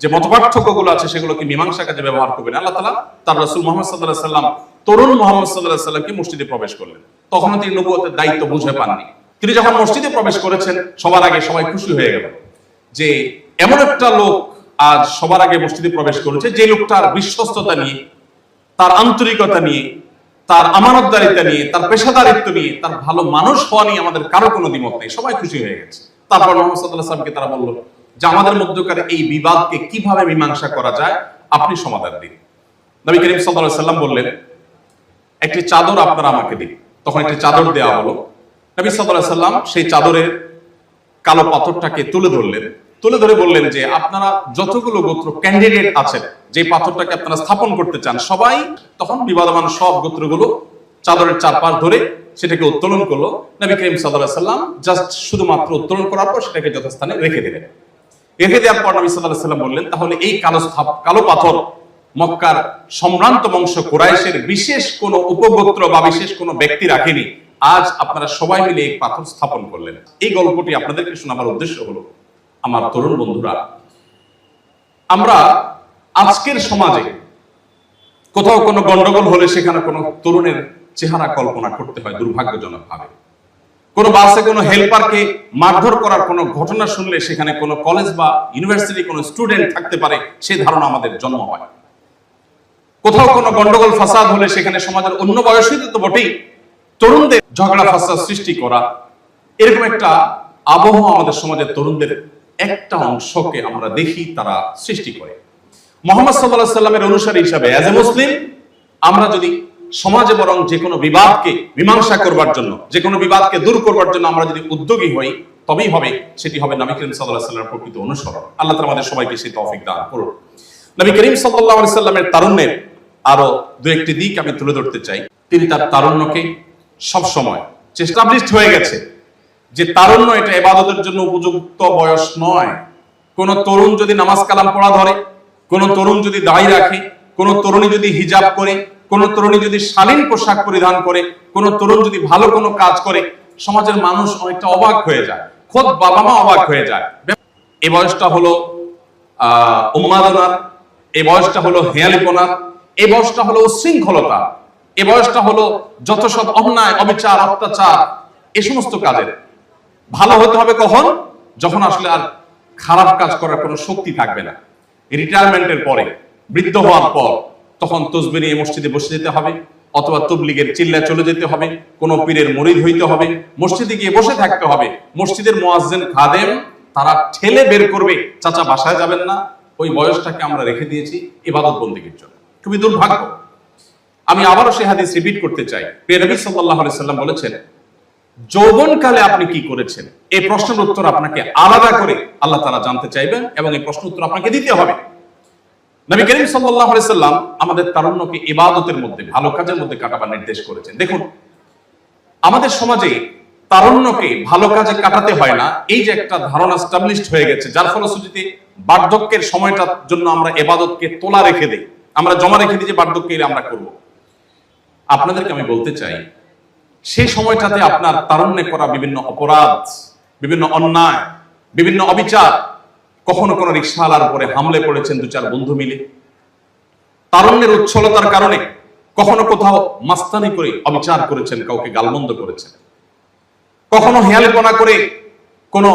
যে মতপার্থক্যগুলো আছে সেগুলোকে মীমাংসা কাজে ব্যবহার করবেন। আল্লাহ তাআলা তার রাসূল মুহাম্মদ সাল্লাল্লাহু আলাইহি সাল্লাম, তরুণ মুহাম্মদ সাল্লাল্লাহু আলাইহি সাল্লামকে মসজিদে প্রবেশ করলেন। তখন তিনি নবুয়তের দায়িত্ব বুঝে পাননি। তিনি যখন মসজিদে প্রবেশ করেছেন, সবার আগে সবাই খুশি হয়ে গেল যে এমন একটা লোক আজ সবার আগে মসজিদে প্রবেশ করেছে, যে লোকটার বিশ্বস্ততা নিয়ে, তার আন্তরিকতা নিয়ে, তার আমানতদারিতা নিয়ে, তার পেশাদারিত্ব নিয়ে, তার ভালো মানুষ হওয়া নিয়ে আমাদের কারো কোনো দ্বিমত নেই। সবাই খুশি হয়ে গেছে। তারপর মুহাম্মদ সাল্লাল্লাহু আলাইহি সাল্লামকে তারা বলল যে আমাদের মধ্যকার এই বিবাদকে কিভাবে মীমাংসা করা যায়, আপনি সমাধান দিন। নবী করিম সাল্লাল্লাহু আলাইহি সাল্লাম বললেন, একটি চাদর আপনারা আমাকে দিন। তখন একটি চাদর দেওয়া হলো। নবী সাল্লাল্লাহু আলাইহি সাল্লাম সেই চাদরের কালো পাথরটাকে তুলে ধরলেন, তুলে ধরে বললেন যে আপনারা যতগুলো গোত্র ক্যান্ডিডেট আছেন, যে পাথরটাকে আপনারা স্থাপন করতে চান, সবাই, তখন বিবাদমান সব গোত্রগুলো চাদরের চারপাশ ধরে সেটাকে উত্তোলন করলো। নবী করিম সাল্লাল্লাহু আলাইহি সাল্লাম জাস্ট শুধুমাত্র উত্তোলন করার পর সেটাকে যথাস্থানে রেখে দিলেন। রেখে দেওয়ার পর নবী সাল্লাল্লাহু আলাইহি সাল্লাম বললেন, তাহলে এই কালো পাথর মক্কার সম্ভ্রান্ত বংশ কুরাইশের বিশেষ কোন উপগোত্র বা বিশেষ কোন ব্যক্তি রাখেনি, আজ আপনারা সবাই মিলে এই পাথর স্থাপন করলেন। এই গল্পটি আপনাদেরকে শোনাবার উদ্দেশ্য হলো, আমার তরুণ বন্ধুরা, আমরা আজকের সমাজে কোথাও কোনো গন্ডগোল হলে সেখানে কোনো তরুণের চেহারা কল্পনা করতে হয় দুর্ভাগ্যজনক ভাবে। কোনো বাসে কোনো হেল্পারকে মারধর করার কোনো ঘটনা শুনলে সেখানে কোনো কলেজ বা ইউনিভার্সিটি কোনো স্টুডেন্ট থাকতে পারে, সেই ধারণা আমাদের জন্ম হয়। কোথাও কোনো গন্ডগোল ফাসাদ হলে সেখানে সমাজের অন্য বয়সীদের তো বটেই, তরুণদের ঝগড়া ফাসাদ সৃষ্টি করা, এরকম একটা আবহাওয়া আমাদের সমাজের তরুণদের একটা অংশকে আমরা দেখি তারা সৃষ্টি করে। মুহাম্মদ সাল্লাল্লাহু আলাইহি সাল্লামের অনুসারী হিসাবে অ্যাজ এ মুসলিম আমরা যদি সমাজে বরং যে কোনো বিবাদকে মীমাংসা করবার জন্য, যে কোনো বিবাদকে দূর করবার জন্য আমরা যদি উদ্যোগী হই, তবেই হবে, সেটি হবে নবী করিম সাল্লাল্লাহু আলাইহি সাল্লামের প্রকৃত অনুসরণ। আল্লাহ তাআলা আমাদের সবাইকে সেই তৌফিক দান করুন। নবী করিম সাল্লাল্লাহু আলাইহি সাল্লামের তারুণ্যের আরো দু একটি দিক আমি তুলে ধরতে চাই। তিনি তার তারুণ্যকে সব সময় এস্টাবলিশড হয়ে গেছে যে তারুণ্য এটা ইবাদতের জন্য উপযুক্ত বয়স নয়। কোন তরুণ যদি নামাজ কালাম পড়া ধরে, কোন তরুণ যদি দাড়ি রাখে, কোন তরুণী যদি হিজাব করে, কোন তরুণী যদি শালীন পোশাক পরিধান করে, কোন তরুণ যদি ভালো কোনো কাজ করে, সমাজের মানুষ অনেকটা অবাক হয়ে যায়, খোদ বাবা মা অবাক হয়ে যায়। এই বয়সটা হলো উন্মাদনার, এই বয়সটা হলো হেয়ালিপনার, এই বয়সটা হলো উচ্ছৃঙ্খলতা, এই বয়সটা হলো যত সব অন্যায়, অবিচার, অত্যাচার, এই সমস্ত কাজের। ভালো হতে হবে কখন? যখন আসলে আর খারাপ কাজ করার কোনো শক্তি থাকবে না। রিটায়ারমেন্টের পরে, বৃদ্ধ হওয়ার পর, তখন তসবিহ নিয়ে মসজিদে বসে যেতে হবে, অথবা তবলিগের চিল্লায় চলে যেতে হবে, কোন পীরের মুরিদ হইতে হবে, মসজিদে গিয়ে বসে থাকতে হবে। মসজিদের মুয়াজ্জিন খাদেম তারা ঠেলে বের করবে, চাচা বাসায় যাবেন না। ওই বয়সটাকে আমরা রেখে দিয়েছি ইবাদত বন্দেগীর জন্য। খুবই দুর্ভাগ্য। আমি আবারও সেই হাদিস রিপিট করতে চাই। প্রিয় নবী সাল্লাল্লাহু আলাইহি সাল্লাম বলেছেন, যৌবনকালে আপনি কি করেছেন? এই প্রশ্নের উত্তর আপনাকে আলাদা করে আল্লাহ তাআলা জানতে চাইবেন এবং এই প্রশ্নের উত্তর আপনাকে দিতে হবে। নবী করিম সাল্লাল্লাহু আলাইহি সাল্লাম আমাদের তারুণ্যকে ইবাদতের মধ্যে, ভালো কাজের মধ্যে কাটাবার নির্দেশ করেছেন। দেখুন, আমাদের সমাজে তারুণ্যকে ভালো কাজে কাটাতে হয় না, এই যে একটা ধারণা এস্টাবলিশড হয়ে গেছে, যার ফলশ্রুতিতে বার্ধক্যের সময়টার জন্য আমরা ইবাদতকে তোলা রেখে দেই, আমরা জমা রেখে দিই যে বার্ধক্যে আমরা করব। আপনাদেরকে আমি বলতে চাই, সেই সময়টাতে আপনার তারুণ্যে করা বিভিন্ন অপরাধ, বিভিন্ন অন্যায়, বিভিন্ন অবিচার, কখনো কোনো রিকশাওয়ালার উপরে হামলে পড়েছেন দু চার বন্ধু মিলে, তারুণ্যের উচ্ছলতার কারণে কখনো কোথাও মাস্তানি করে অবিচার করেছেন, কাউকে গালমন্দ করেছেন, কখনো হেয়ালিপনা করে কোনো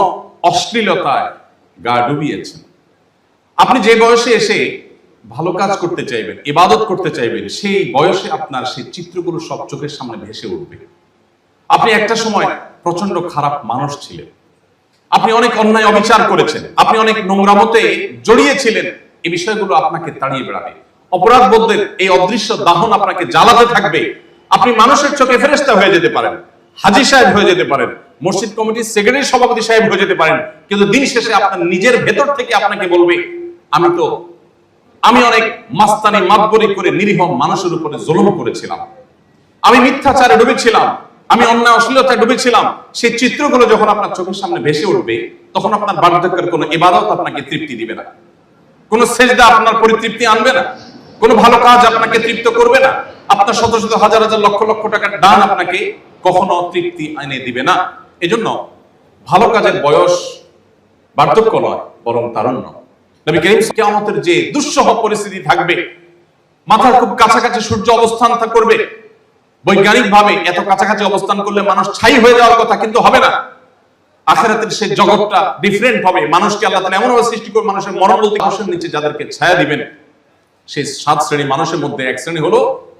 অশ্লীলতায় গা ডুবিয়েছেন। আপনি যে বয়সে এসে ভালো কাজ করতে চাইবেন, ইবাদত করতে চাইবেন, সেই বয়সে আপনার সেই চিত্রগুলো সব চোখের সামনে ভেসে উঠবে। আপনি একটা সময় প্রচন্ড খারাপ মানুষ ছিলেন, আপনি অনেক অন্যায় অবিচার করেছেন, আপনি অনেক নোংরামতে জড়িয়েছিলেন। এই বিষয়গুলো আপনাকে তাড়িয়ে বেড়াবে। অপরাধ বোধের এই অদৃশ্য দাহন আপনাকে জ্বালাতে থাকবে। আপনি মানুষের চোখে ফেরেশতা হয়ে যেতে পারেন, হাজী সাহেব হয়ে যেতে পারেন, মসজিদ কমিটির সেক্রেটারি সভাপতি সাহেব হয়ে যেতে পারেন, কিন্তু দিন শেষে আপনার নিজের ভেতর থেকে আপনাকে বলবে, আমি অনেক মাস্তানি মাতবরি করে নিরীহ মানুষের উপরে জুলুম করেছিলাম, আমি মিথ্যাচারে ডুবেছিলাম, আমি অন্যায় অশ্লীলতায় ডুবেছিলাম। সেই চিত্রগুলো যখন আপনার চোখের সামনে ভেসে উঠবে, তখন আপনার বার্ধক্যের কোনো ইবাদত আপনাকে তৃপ্তি দিবে না, কোনো সেজদা আপনার পরিতৃপ্তি আনবে না, কোনো ভালো কাজ আপনাকে তৃপ্ত করবে না, আপনার শত শত হাজার হাজার লক্ষ লক্ষ টাকার দান আপনাকে কখনো তৃপ্তি এনে দিবে না। এজন্য ভালো কাজের বয়স বার্ধক্য নয়, বরং তারুণ্য। নবী করিম কিয়ামতের যে দুঃসহ পরিস্থিতি থাকবে, মাথার খুব কাছাকাছি সূর্য অবস্থান করবে, বৈজ্ঞানিক ভাবে এত কাছাকাছি অবস্থান করলে মানুষ ছাই হয়ে যাওয়ার কথা, কিন্তু হবে না। আখিরাতের সেই জগৎটা ডিফারেন্ট হবে। মানুষকে আল্লাহ তাআলা এমন ভাবে সৃষ্টি করে, মানুষের মরণ বলতে আকাশের নিচে যাদেরকে ছায়া দিবেন, সেই 7 শ্রেণী মানুষের মধ্যে এক শ্রেণী হলো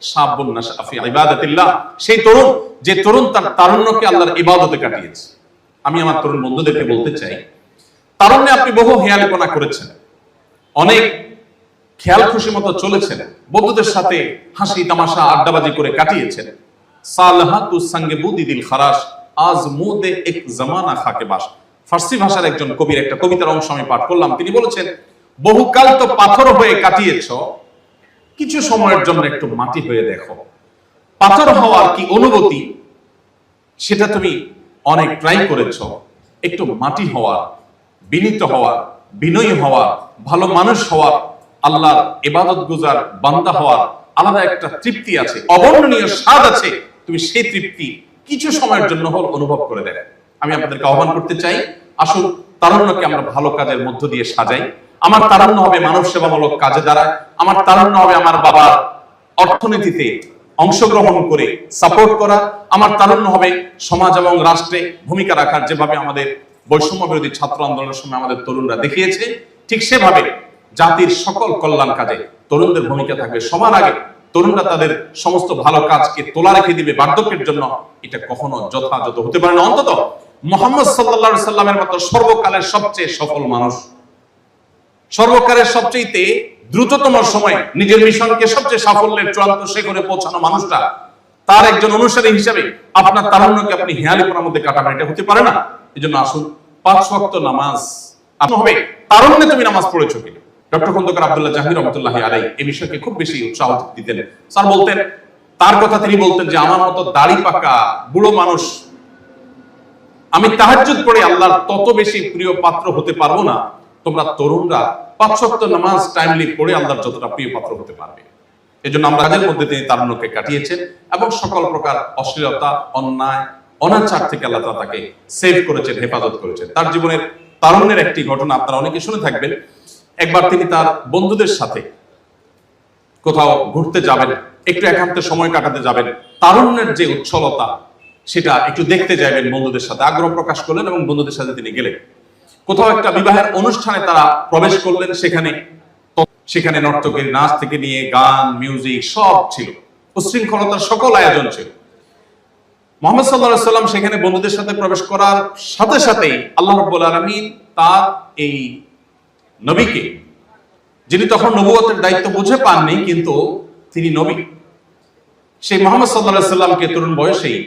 শাবুন নাশা ফি ইবাদাতিল্লাহ, সেই তরুণ যে তরুণ তার তারুণ্যকে আল্লাহর ইবাদতে কাটিয়েছে। আমি আমার তরুণ বন্ধুদেরকে বলতে চাই, তারুণ্যে আপনি বহু হেয়ালিপনা করেছেন, অনেক খেয়াল খুশি মতো চলেছেন, বন্ধুদের সাথে হাসি তামাশা আড্ডাবাজি করে কাটিয়েছেন। সালহাতু সঙ্গে বুদি দিল খারাস আজ মুদে এক জামানা খাকে বাস। ফার্সি ভাষার একজন কবির একটা কবিতার অংশ আমি পাঠ করলাম। তিনি বলেছেন, বহুকাল তো পাথর হয়ে কাটিয়েছ, কিছু সময়ের জন্য একটু মাটি হয়ে দেখো। পাথর হওয়ার কি অনুভূতি, সেটা তুমি অনেক ট্রাই করেছ। একটু মাটি হওয়ার, বিনীত হওয়ার, বিনয়ী হওয়ার, ভালো মানুষ হওয়ার, আল্লাহর ইবাদত গুজার বান্দা হওয়ার আলাদা একটা তৃপ্তি আছে, অবর্ণনীয় স্বাদ আছে। তুমি সেই তৃপ্তি কিছু সময়ের জন্য হল অনুভব করে দেখ। আমি আপনাদেরকে আহ্বান করতে চাই, আসুন তারুণ্যকে আমরা ভালো কাজের মধ্য দিয়ে সাজাই। আমার তারুণ্য হবে মানব সেবামূলক কাজে দ্বারা, আমার তারুণ্য হবে আমার বাবার অর্থনীতিতে অংশগ্রহণ করে সাপোর্ট করা, আমার তারুণ্য হবে সমাজ এবং রাষ্ট্রে ভূমিকা রাখার, যেভাবে আমাদের বৈষম্য বিরোধী ছাত্র আন্দোলনের সময় আমাদের তরুণরা দেখিয়েছে, ঠিক সেভাবে জাতির সকল কল্যাণ কাজে তরুণদের ভূমিকা থাকবে সবার আগে। তরুণরা তাদের সমস্ত ভালো কাজকে তোলা রেখে দিবে বার্ধক্যের জন্য, এটা কখনো যথাযথ হতে পারে না। অন্তত মুহাম্মদ সাল্লাল্লাহু আলাইহি সাল্লামের মতো সর্বকালের সবচেয়ে সফল মানুষ, সর্বকালের সবচেয়ে দ্রুততম সময় নিজের মিশনকে সবচেয়ে সাফল্যের চূড়ান্ত শিখরে পৌঁছানো মানুষটা, তার একজন অনুসারী হিসেবে আপনার তারুণ্যকে আপনি হেয়ালিপনার মধ্যে কাটাবেন, এটা হতে পারে না। এজন্য আসুন 5 ওয়াক্ত নামাজ হবে। তারুণ্যে তুমি নামাজ পড়েছো কিনা? ডক্টর খন্দকার আব্দুল্লাহ জাহির রহমতুল্লাহি আলাইহি এই বিষয়কে খুব বেশি উৎসাহ দিতেন। স্যার বলতেন, তার কথা তিনি বলতেন যে আমার মতো দাড়ি পাকা বুড়ো মানুষ আমি তাহাজ্জুদ পড়ে আল্লাহর তত বেশি প্রিয় পাত্র হতে পারবো না, তোমরা তরুণরা 5 ওয়াক্ত নামাজ টাইমলি পড়ে আল্লাহর যতটা প্রিয় পাত্র হতে পারবে। এজন্য আমরা কাজের মধ্যে তিনি তারুণ্যকে কাটিয়েছেন এবং সকল প্রকার অশ্লীলতা, অন্যায়, অনাচার থেকে আল্লাহ তাআলা তাকে সেভ করেছেন, হেফাজত করেছেন। তার জীবনের তারুণ্যের একটি ঘটনা আপনারা অনেকে শুনে থাকবেন। একবার তিনি তার বন্ধুদের সাথে কোথাও ঘুরতে যাবেন, একটু একান্তে সময় কাটাতে যাবেন, তারুণ্যের যে উচ্ছলতা সেটা একটু দেখতে যাবেন, বন্ধুদের সাথে আগ্রহ প্রকাশ করলেন এবং বন্ধুদের সাথে তিনি গেলেন। কোথাও একটা বিবাহের অনুষ্ঠানে তারা প্রবেশ করলেন, সেখানে নর্তকের নাচ থেকে নিয়ে গান, মিউজিক সব ছিল, উচ্ছৃঙ্খলতার সকল আয়োজন ছিল। মুহাম্মদ সাল্লাল্লাহু আলাইহি ওয়াসাল্লাম সেখানে বন্ধুদের সাথে প্রবেশ করার সাথে সাথেই আল্লাহ রাব্বুল আলামিন তার এই নবীকে, যিনি তখন নবুয়তের দায়িত্ব বুঝে পাননি কিন্তু তিনি নবী, সেই মুহাম্মদ সাল্লাল্লাহু আলাইহি ওয়াসাল্লামকে তরুণ বয়সেই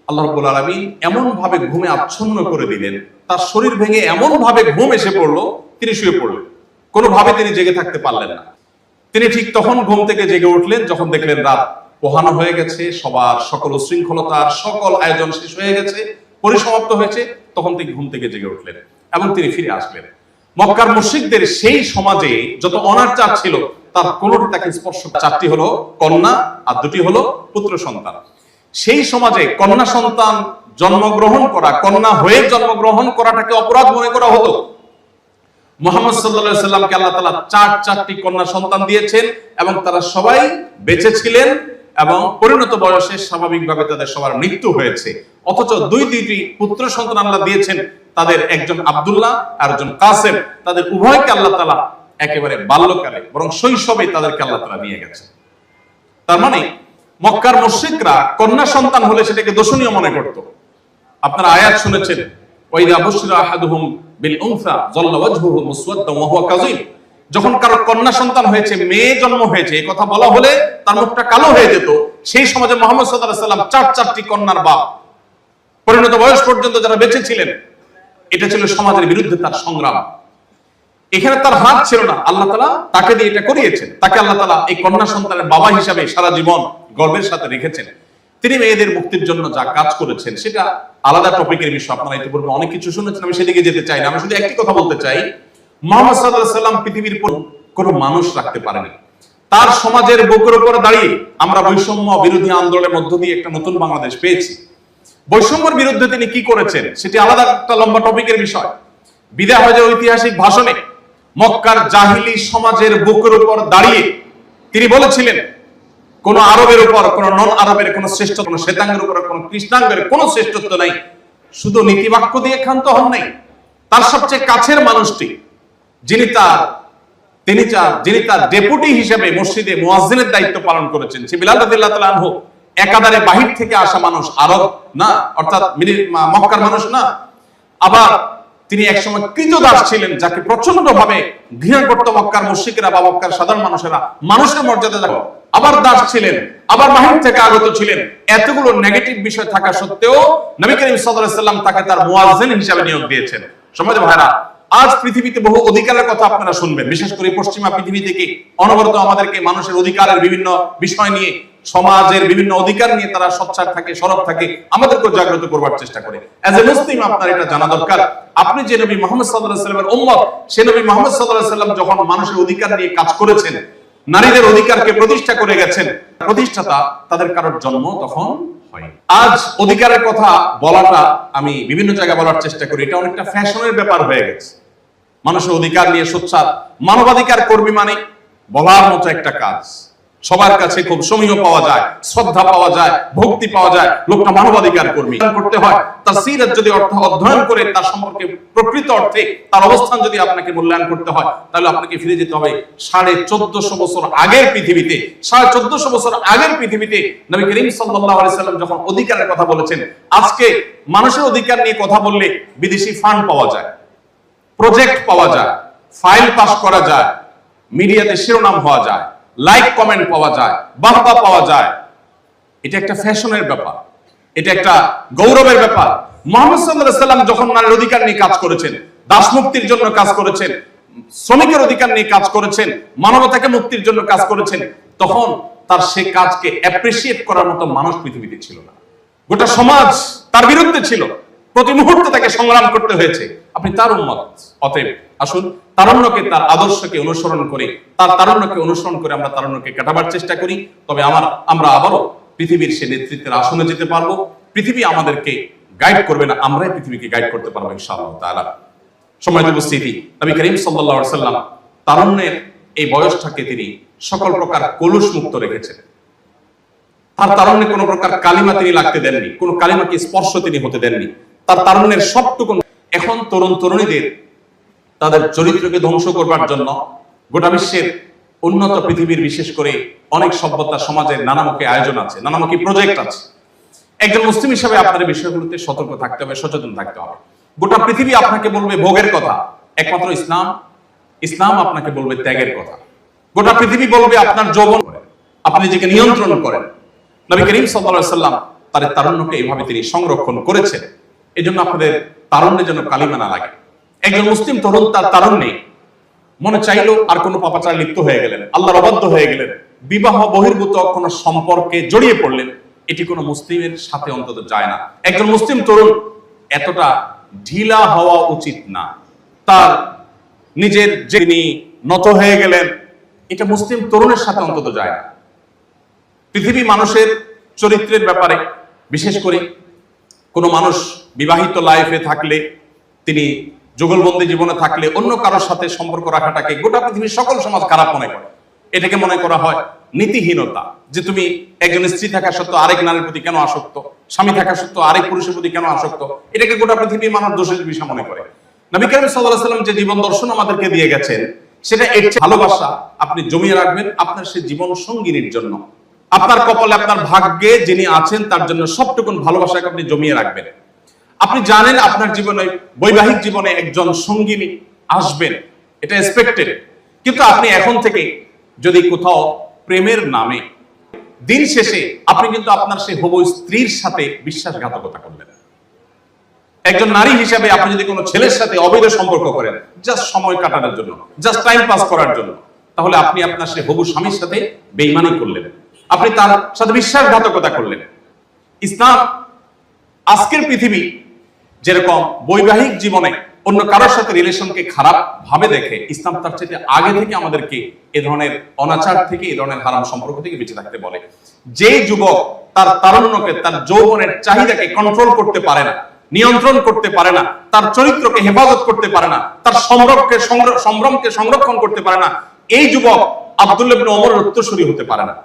আল্লাহ রাব্বুল আলামিন এমন ভাবে ঘুমে আচ্ছন্ন করে দিলেন, তার শরীর ভেঙে এমন ভাবে ঘুম এসে পড়লো, তিনি শুয়ে পড়লেন, কোনোভাবে তিনি জেগে থাকতে পারলেন না। তিনি ঠিক তখন ঘুম থেকে জেগে উঠলেন যখন দেখলেন রাত পোহানো হয়ে গেছে, সবার সকল উশৃঙ্খলতার সকল আয়োজন শেষ হয়ে গেছে, পরিসমাপ্ত হয়েছে। তখন তিনি ঘুম থেকে জেগে উঠলেন এবং তিনি ফিরে আসলেন। মক্কার মুশরিকদের সেই সমাজে যত অনাচার ছিল তার কোনোটি তাকে স্পর্শ। 4টি হলো কন্যা আর 2টি হলো পুত্র সন্তান। সেই সমাজে কন্যা সন্তান জন্মগ্রহণ করা, কন্যা হয়ে জন্মগ্রহণ করাটাকে অপরাধ মনে করা হতো। মুহাম্মদ সাল্লাল্লাহু আলাইহি সাল্লামকে আল্লাহ তাআলা 4টি কন্যা সন্তান দিয়েছেন এবং তারা সবাই বেঁচে ছিলেন এবং পরিণত বয়সে স্বাভাবিকভাবে তাদের সবার মৃত্যু হয়েছে। অথচ 2টি পুত্র সন্তান আল্লাহ দিয়েছেন, তাদের একজন আব্দুল্লাহ আর একজন কাসেম, তাদের উভয়কে আল্লাহ তাআলা একেবারে বাল্যকালে বরং শৈশবে তাদেরকে আল্লাহ তাআলা নিয়ে গেছেন। তার মানে মক্কার মুশরিকরা কন্যা সন্তান হলে সেটাকে দোষণীয় মনে করত। আপনারা আয়াত শুনেছেন, ওয়াইদা বুশরা আহাদুহুম বিল উনসা যাল্লা ওয়াজহুহু মুসওয়াদ্দান ওয়া হুয়া কাযীম। যখন কারো কন্যা সন্তান হয়েছে, মেয়ে জন্ম হয়েছে, এই কথা বলা হলে তার মুখটা কালো হয়ে যেত। সেই সমাজে মুহাম্মদ সাল্লাল্লাহু আলাইহি সাল্লাম 4টি কন্যার বাপ, পরিণত বয়স পর্যন্ত যারা বেঁচে ছিলেন, এটা ছিল সমাজের বিরুদ্ধে তার সংগ্রাম। এখানে তার হাত ছিল না, আল্লাহ তাআলা তাকে দিয়ে এটা করিয়েছেন। তাকে আল্লাহ তাআলা এই কন্যা সন্তানের বাবা হিসাবে সারা জীবন গর্বের সাথে রেখেছেন। তিনি মেয়েদের মুক্তির জন্য যা কাজ করেছেন সেটা আলাদা টপিকের বিষয়, আপনারা ইতিপূর্বে অনেক কিছু শুনেছেন, আমি সেদিকে যেতে চাই না। আমি শুধু একটি কথা বলতে চাই, মুহাম্মদ সাল্লাল্লাহু আলাইহি সাল্লাম পৃথিবীর কোনো মানুষ রাখতে পারেনি। তার সমাজের বুকের উপর দাঁড়িয়ে আমরা বৈষম্য বিরোধী আন্দোলনের মধ্য দিয়ে একটা নতুন বাংলাদেশ পেয়েছি। বৈষম্যের বিরুদ্ধে তিনি কি করেছেন সেটি আলাদা একটা লম্বা টপিকের বিষয়। বিদায় হজের ঐতিহাসিক ভাষণে মক্কার জাহিলি সমাজের বুকের উপর দাঁড়িয়ে তিনি বলেছিলেন, কোন আরবের উপর, কোন নন আরবের কোন শ্রেষ্ঠ, কোন শ্বেতাঙ্গের উপর, কোন কৃষ্ণাঙ্গের কোন শ্রেষ্ঠত্ব নাই। শুধু নীতিবাক্য দিয়ে ক্ষান্ত হন নাই, তার সবচেয়ে কাছের মানুষটি যিনি তার ডেপুটি হিসেবে মসজিদে মুয়াজ্জিনের দায়িত্ব পালন করেছেন, সে বিলাল রাদিয়াল্লাহু তাআলা আনহু, একাধারে বাহির থেকে আসা মানুষ, আরব না, অর্থাৎ মক্কার মানুষ না, আবার তিনি একসময় কৃতদাস ছিলেন, যাকে প্রচন্ড ভাবে ঘৃণা করত মক্কার মুশরিকরা বা মক্কার সাধারণ মানুষেরা, মানুষের মর্যাদা দেখো, আবার দাস ছিলেন, আবার বাহির থেকে আগত ছিলেন। এতগুলো নেগেটিভ বিষয় থাকা সত্ত্বেও নবী করিম সাল্লাল্লাহু আলাইহি ওয়াসাল্লাম তাকে তার মুয়াজ্জিন হিসেবে নিয়োগ দিয়েছেন। সম্মানিত ভাইরা, আজ পৃথিবীতে বহু অধিকারের কথা আপনারা শুনবেন, বিশেষ করে পশ্চিমা পৃথিবী থেকে অনবরত আমাদেরকে মানুষের অধিকারের বিভিন্ন বিষয় নিয়ে, সমাজের বিভিন্ন অধিকার নিয়ে তারা সোচ্চার থাকে, সরব থাকে, আমাদেরকে জাগ্রত করবার চেষ্টা করে। এজ এ মুসলিম আপনার এটা জানা দরকার, আপনি যে নবী মুহাম্মদ সাল্লাল্লাহু আলাইহি ওয়াসাল্লামের উম্মত, সে নবী মুহাম্মদ সাল্লাল্লাহু আলাইহি ওয়াসাল্লাম যখন মানুষের অধিকার নিয়ে কাজ করেছেন, নারীদের অধিকারকে প্রতিষ্ঠা করে গেছেন, প্রতিষ্ঠাতা তাদের কারোর জন্ম তখন হয়। আজ অধিকারের কথা বলাটা আমি বিভিন্ন জায়গায় বলার চেষ্টা করি, এটা অনেকটা ফ্যাশনের ব্যাপার হয়ে গেছে। মানুষের অধিকার নিয়ে সোচ্চার মানবাধিকার কর্মী মানে বলার মতো একটা কাজ, সবার কাছে খুব সমীহ পাওয়া যায়, শ্রদ্ধা পাওয়া যায়, ভক্তি পাওয়া যায়, লোকটা মানবাধিকার কর্মী করতে হয়। তার সিরাত যদি অধ্যয়ন করে তার সম্পর্কে প্রকৃত অর্থে তার অবস্থান যদি আপনাকে মূল্যায়ন করতে হয়, তাহলে আপনাকে ফিরে যেতে হবে 1450 বছর আগের পৃথিবীতে। 1450 বছর আগের পৃথিবীতে নবী করিম সাল্লাল্লাহু আলাইহি সাল্লাম যখন অধিকারের কথা বলেছেন, আজকে মানুষের অধিকার নিয়ে কথা বললে বিদেশি ফান্ড পাওয়া যায়, প্রজেক্ট পাওয়া যায়, ফাইল পাস করা যায়, মিডিয়াতে শিরোনাম হওয়া যায়, লাইক কমেন্ট পাওয়া যায়, বাহবা পাওয়া যায়। এটা একটা ফ্যাশনের ব্যাপার, এটা একটা গৌরবের ব্যাপার। মুহাম্মদ সাল্লাল্লাহু আলাইহি সাল্লাম যখন নারীর অধিকার নিয়ে কাজ করেছেন, দাস মুক্তির জন্য কাজ করেছেন, শ্রমিকের অধিকার নিয়ে কাজ করেছেন, মানবতাকে মুক্তির জন্য কাজ করেছেন, তখন তার সে কাজকে অ্যাপ্রিসিয়েট করার মতো মানুষ পৃথিবীতে ছিল না। গোটা সমাজ তার বিরুদ্ধে ছিল, প্রতি মুহূর্তে তাকে সংগ্রাম করতে হয়েছে। আপনি তার উম্মত, অতএব আসুন তারুণ্যকে, তার আদর্শকে অনুসরণ করে, তার তারুণ্যকে অনুসরণ করে আমরা তারুণ্যকে কাটাবার চেষ্টা করি। তবে আমরা আবারও পৃথিবীর সে নেতৃত্বের আসনে যেতে পারবো। পৃথিবী আমাদেরকে গাইড করবে না, আমরাই পৃথিবীকে গাইড করতে পারবো ইনশাআল্লাহ তাআলা। সম্মানিত উপস্থিতি, নবী করিম সাল্লাল্লাহু আলাইহি সাল্লাম তারুণ্যের এই বয়সটাকে তিনি সকল প্রকার কলুষ মুক্ত রেখেছেন। তার তারুণ্যে কোনো প্রকার কালিমা তিনি লাগতে দেননি, কোনো কালিমাকে স্পর্শ তিনি হতে দেননি। তার তারুণ্যের সবটুকু। এখন তরুণ তরুণীদের তাদের চরিত্রকে ধ্বংস করবার জন্য গোটা বিশ্বের উন্নত পৃথিবীর, বিশেষ করে অনেক সভ্যতা সমাজের নানামুখী আয়োজন আছে, নানামুখী প্রজেক্ট আছে। একজন মুসলিম হিসেবে আপনার এই বিষয়গুলোতে সতর্ক থাকতে হবে, সচেতন থাকতে হবে। গোটা পৃথিবী আপনাকে বলবে ভোগের কথা, একমাত্র ইসলাম আপনাকে বলবে ত্যাগের কথা। গোটা পৃথিবী বলবে আপনার যৌবন, আপনি নিজেকে নিয়ন্ত্রণ করেন। নবী করিম সাল্লাল্লাহু আলাইহি সাল্লাম তার তারুণ্যকে এইভাবে তিনি সংরক্ষণ করেছেন। এই জন্য আপনাদের তারুণ্যে যেন কালিমা না লাগে। একজন মুসলিম তরুণ তার তারুণ্যে মনে চাইলো আর কোনো পাপাচারে লিপ্ত হয়ে গেলেন, আল্লাহর অবাধ্য হয়ে গেলেন, বিবাহ বহির্ভূত কোনো সম্পর্কে জড়িয়ে পড়লেন, এটি কোনো মুসলিমের সাথে অন্তত যায় না। একজন মুসলিম তরুণ এতটা ঢিলা হওয়া উচিত না। তার নিজের যিনি নত হয়ে গেলেন, এটা মুসলিম তরুণের সাথে অন্তত যায় না। পৃথিবী মানুষের চরিত্রের ব্যাপারে, বিশেষ করে কোনো মানুষ বিবাহিত লাইফে থাকলে, তিনি যুগলবন্দি জীবনে থাকলে অন্য কারোর সাথে সম্পর্ক রাখাটাকে গোটা পৃথিবীর সকল সমাজ খারাপ মনে করে। এটাকে মনে করা হয় নীতিহীনতা, যে তুমি একজন স্ত্রী থাকা সত্ত্বেও আরেক নারীর প্রতি কেন আসক্ত, স্বামী থাকা সত্ত্বেও আরেক পুরুষের প্রতি কেন আসক্ত, এটাকে গোটা পৃথিবীর মানুষ দোষের বিষয় মনে করে। নবী করিম সাল্লাল্লাহু আলাইহি ওয়াসাল্লাম যে জীবন দর্শন আমাদেরকে দিয়ে গেছেন, সেটা এর চেয়ে ভালোবাসা আপনি জমিয়ে রাখবেন আপনার সে জীবন সঙ্গিনীর জন্য। আপনার কপালে, আপনার ভাগ্যে যিনি আছেন তার জন্য সবটুকুন ভালোবাসাকে আপনি জমিয়ে রাখবেন। আপনি জানেন আপনার জীবনে, বৈবাহিক জীবনে একজন সঙ্গিনী আসবেন, এটা এক্সপেক্টেড। কিন্তু আপনি এখন থেকে যদি কোথাও প্রেমের নামে, দিন শেষে আপনি কিন্তু আপনার সেই হবু স্ত্রীর সাথে বিশ্বাসঘাতকতা করলেন। একজন নারী হিসাবে আপনি যদি কোনো ছেলের সাথে অবৈধ সম্পর্ক করেন, জাস্ট সময় কাটানোর জন্য, জাস্ট টাইম পাস করার জন্য, তাহলে আপনি আপনার সেই হবু স্বামীর সাথে বেঈমানি করলেন, আপনি তার সাথে বিশ্বাসঘাতকতা করলেন। ইসলাম আজকের পৃথিবী যেরকম বৈবাহিক জীবনে অন্য কারোর সাথে রিলেশনকে খারাপ ভাবে দেখে, ইসলাম তার চাইতে আগে থেকে আমাদেরকে এ ধরনের অনাচার থেকে, এ ধরনের হারাম সম্পর্ক থেকে বেঁচে থাকতে বলে। যে যুবক তার তারুণ্যকে, তার যৌবনের চাহিদাকে কন্ট্রোল করতে পারে না, নিয়ন্ত্রণ করতে পারে না, তার চরিত্রকে হেফাজত করতে পারে না, তার সম্ভ্রমকে সংরক্ষণ করতে পারে না, এই যুবক আব্দুল্লাহ ইবনে ওমরের উত্তরসূরি হতে পারে না।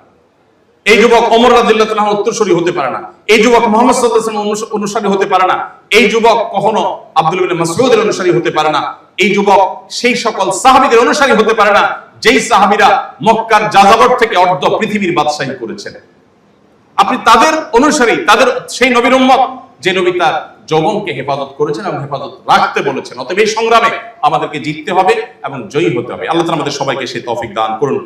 এই যুবক ওমর রাদিয়াল্লাহু তাআলার উত্তরসূরি হতে পারে না। এই যুবক মুহাম্মদ সাল্লাল্লাহু আলাইহি ওয়াসাল্লামের অনুসারী হতে পারে না। এই যুবক কখনো আব্দুল্লাহ ইবনে মাসউদের অনুসারী হতে পারে না। এই যুবক সেই সকল সাহাবীদের অনুসারী হতে পারে না যেই সাহাবীরা মক্কার যাযাবর থেকে অর্ধ পৃথিবীর বাদশাহী করেছেন। আপনি তাদের অনুসারী, তাদের সেই নবীর উম্মত যে নবী তার যৌবনকে হেফাজত করেছেন এবং হেফাজত রাখতে বলেছেন। অতএব এই সংগ্রামে আমাদেরকে জিততে হবে এবং জয়ী হতে হবে। আল্লাহ তাআলা আমাদের সবাইকে সেই তৌফিক দান করুন।